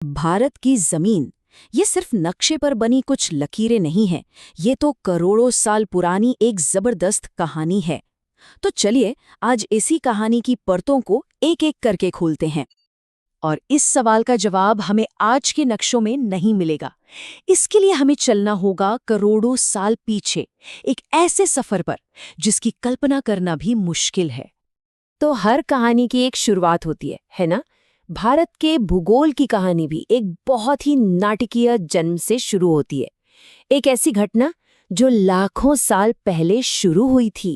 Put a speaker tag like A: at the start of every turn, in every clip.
A: भारत की जमीन ये सिर्फ नक्शे पर बनी कुछ लकीरें नहीं हैं, ये तो करोड़ों साल पुरानी एक जबरदस्त कहानी है। तो चलिए आज इसी कहानी की परतों को एक एक करके खोलते हैं। और इस सवाल का जवाब हमें आज के नक्शों में नहीं मिलेगा। इसके लिए हमें चलना होगा करोड़ों साल पीछे, एक ऐसे सफर पर जिसकी कल्पना करना भी मुश्किल है। तो हर कहानी की एक शुरुआत होती है ना? भारत के भूगोल की कहानी भी एक बहुत ही नाटकीय जन्म से शुरू होती है। एक ऐसी घटना जो लाखों साल पहले शुरू हुई थी।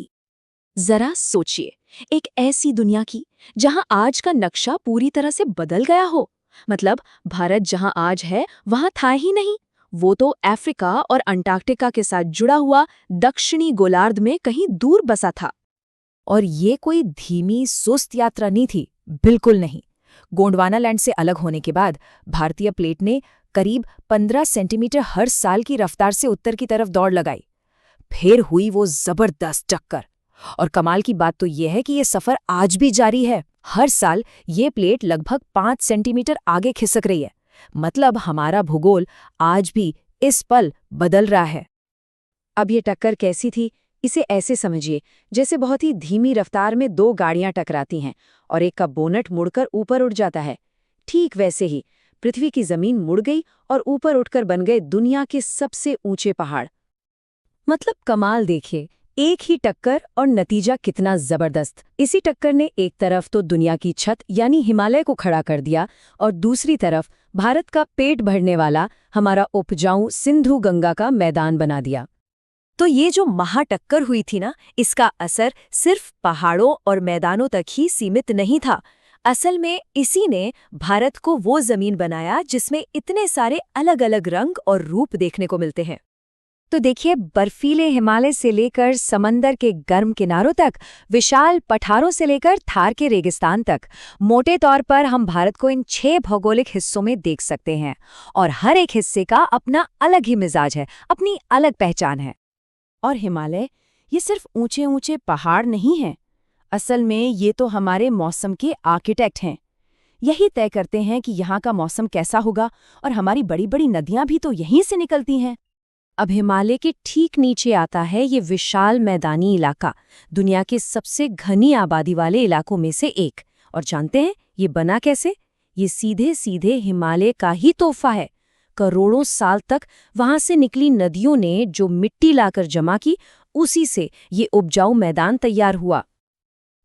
A: जरा सोचिए, एक ऐसी दुनिया की जहां आज का नक्शा पूरी तरह से बदल गया हो। मतलब भारत जहां आज है वहां था ही नहीं, वो तो अफ्रीका और अंटार्कटिका के साथ जुड़ा हुआ दक्षिणी गोलार्ध में कहीं दूर बसा था। और ये कोई धीमी सुस्त यात्रा नहीं थी, बिल्कुल नहीं। गोंडवाना लैंड से अलग होने के बाद भारतीय प्लेट ने करीब 15 सेंटीमीटर हर साल की रफ्तार से उत्तर की तरफ दौड़ लगाई। फिर हुई वो जबरदस्त टक्कर। और कमाल की बात तो यह है कि ये सफर आज भी जारी है। हर साल ये प्लेट लगभग 5 सेंटीमीटर आगे खिसक रही है। मतलब हमारा भूगोल आज भी इस पल बदल रहा है। अब ये टक्कर कैसी थी, इसे ऐसे समझिए जैसे बहुत ही धीमी रफ्तार में दो गाड़ियां टकराती हैं और एक का बोनट मुड़कर ऊपर उठ जाता है। ठीक वैसे ही पृथ्वी की जमीन मुड़ गई और ऊपर उठकर बन गए दुनिया के सबसे ऊंचे पहाड़। मतलब कमाल देखिए, एक ही टक्कर और नतीजा कितना जबरदस्त। इसी टक्कर ने एक तरफ तो दुनिया की छत यानी हिमालय को खड़ा कर दिया और दूसरी तरफ भारत का पेट भरने वाला हमारा उपजाऊ सिंधु गंगा का मैदान बना दिया। तो ये जो महाटक्कर हुई थी ना, इसका असर सिर्फ पहाड़ों और मैदानों तक ही सीमित नहीं था। असल में इसी ने भारत को वो जमीन बनाया जिसमें इतने सारे अलग अलग रंग और रूप देखने को मिलते हैं। तो देखिए, बर्फीले हिमालय से लेकर समंदर के गर्म किनारों तक, विशाल पठारों से लेकर थार के रेगिस्तान तक, मोटे तौर पर हम भारत को इन 6 भौगोलिक हिस्सों में देख सकते हैं। और हर एक हिस्से का अपना अलग ही मिजाज है, अपनी अलग पहचान है। और हिमालय ये सिर्फ ऊंचे ऊंचे पहाड़ नहीं हैं। असल में ये तो हमारे मौसम के आर्किटेक्ट हैं। यही तय करते हैं कि यहाँ का मौसम कैसा होगा, और हमारी बड़ी बड़ी नदियां भी तो यहीं से निकलती हैं। अब हिमालय के ठीक नीचे आता है ये विशाल मैदानी इलाका, दुनिया के सबसे घनी आबादी वाले इलाकों में से एक। और जानते हैं ये बना कैसे? ये सीधे सीधे हिमालय का ही तोहफा है। करोड़ों साल तक वहां से निकली नदियों ने जो मिट्टी लाकर जमा की, उसी से ये उपजाऊ मैदान तैयार हुआ।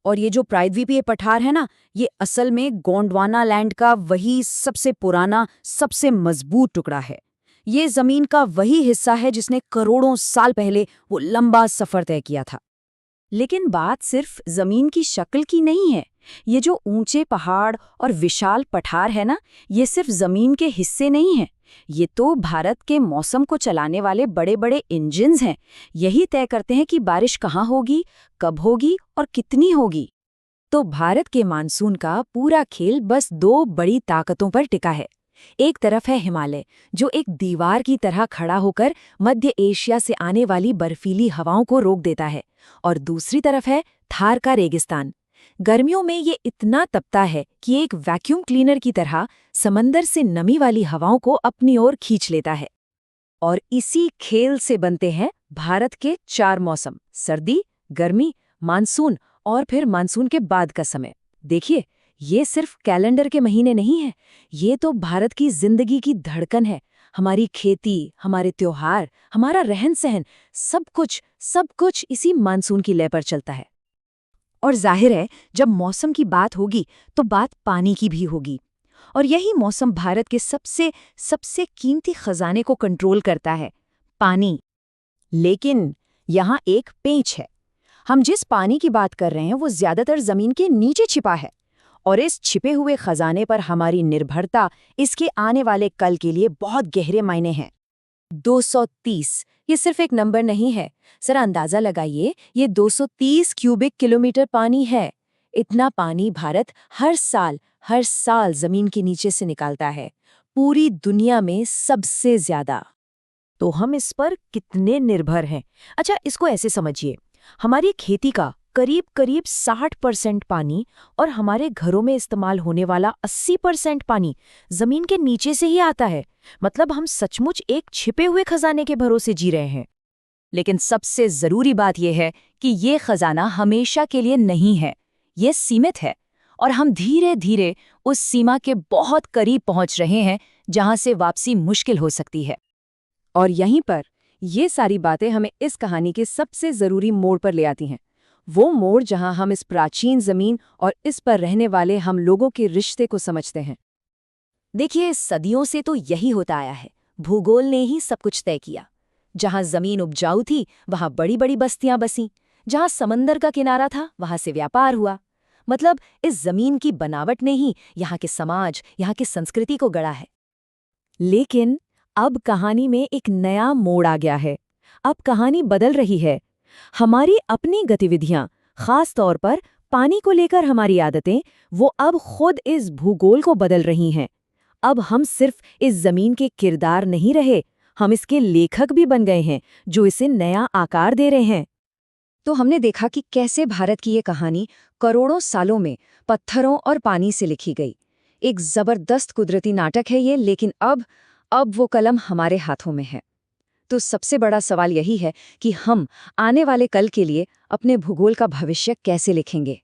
A: और ये जो प्रायद्वीपीय पठार है ना, ये असल में गोंडवाना लैंड का वही सबसे पुराना, सबसे मजबूत टुकड़ा है। ये जमीन का वही हिस्सा है जिसने करोड़ों साल पहले वो लंबा सफर तय किया था। लेकिन बात सिर्फ जमीन की शक्ल की नहीं है। ये जो ऊंचे पहाड़ और विशाल पठार है ना, ये सिर्फ जमीन के हिस्से नहीं हैं। ये तो भारत के मौसम को चलाने वाले बड़े बड़े इंजन्स हैं। यही तय करते हैं कि बारिश कहाँ होगी, कब होगी और कितनी होगी। तो भारत के मानसून का पूरा खेल बस 2 बड़ी ताकतों पर टिका है। एक तरफ है हिमालय, जो एक दीवार की तरह खड़ा होकर मध्य एशिया से आने वाली बर्फीली हवाओं को रोक देता है। और दूसरी तरफ है थार का रेगिस्तान। गर्मियों में ये इतना तपता है कि एक वैक्यूम क्लीनर की तरह समंदर से नमी वाली हवाओं को अपनी ओर खींच लेता है। और इसी खेल से बनते हैं भारत के 4 मौसम: सर्दी, गर्मी, मानसून और फिर मानसून के बाद का समय। देखिए, ये सिर्फ कैलेंडर के महीने नहीं है, ये तो भारत की जिंदगी की धड़कन है। हमारी खेती, हमारे त्योहार, हमारा रहन सहन, सब कुछ इसी मानसून की लय पर चलता है। और जाहिर है, जब मौसम की बात होगी तो बात पानी की भी होगी। और यही मौसम भारत के सबसे कीमती खजाने को कंट्रोल करता है, पानी। लेकिन यहाँ एक पेंच है। हम जिस पानी की बात कर रहे हैं वो ज्यादातर जमीन के नीचे छिपा है। और इस छिपे हुए खजाने पर हमारी निर्भरता इसके आने वाले कल के लिए बहुत गहरे मायने हैं। 230 ये सिर्फ एक नंबर नहीं है। जरा अंदाजा लगाइए, ये 230 क्यूबिक किलोमीटर पानी है। इतना पानी भारत हर साल जमीन के नीचे से निकालता है, पूरी दुनिया में सबसे ज्यादा। तो हम इस पर कितने निर्भर हैं? अच्छा, इसको ऐसे समझिए, हमारी खेती का
B: करीब करीब 60% पानी और हमारे घरों में इस्तेमाल होने वाला 80% पानी जमीन के नीचे से ही आता है। मतलब हम सचमुच एक छिपे हुए खजाने के भरोसे जी रहे हैं।
C: लेकिन सबसे जरूरी बात यह है कि ये खजाना हमेशा के लिए नहीं है, ये सीमित है और हम धीरे धीरे उस सीमा के बहुत करीब पहुंच रहे हैं जहां से वापसी मुश्किल हो सकती है।
A: और यहीं पर ये सारी बातें हमें इस कहानी के सबसे जरूरी मोड़ पर ले आती हैं। वो मोड़ जहां हम इस प्राचीन जमीन और इस पर रहने वाले हम लोगों के रिश्ते को समझते हैं।
C: देखिए, सदियों से तो यही होता आया है। भूगोल ने ही सब कुछ तय किया। जहां जमीन उपजाऊ थी वहां बड़ी बड़ी बस्तियां बसीं, जहां समंदर का किनारा था वहां से व्यापार हुआ। मतलब इस जमीन की बनावट ने ही यहाँ के समाज, यहाँ की संस्कृति को गढ़ा है।
A: लेकिन अब कहानी में एक नया मोड़ आ गया है। अब कहानी बदल रही है। हमारी अपनी गतिविधियां, खास तौर पर पानी को लेकर हमारी आदतें, वो अब खुद इस भूगोल को बदल रही हैं। अब हम सिर्फ इस जमीन के किरदार नहीं रहे, हम इसके लेखक भी बन गए हैं, जो इसे नया आकार दे रहे हैं। तो हमने देखा कि कैसे भारत की ये कहानी करोड़ों सालों में पत्थरों और पानी से लिखी गई। एक जबरदस्त कुदरती नाटक है ये, लेकिन अब वो कलम हमारे हाथों में है। तो सबसे बड़ा सवाल यही है कि हम आने वाले कल के लिए अपने भूगोल का भविष्य कैसे लिखेंगे।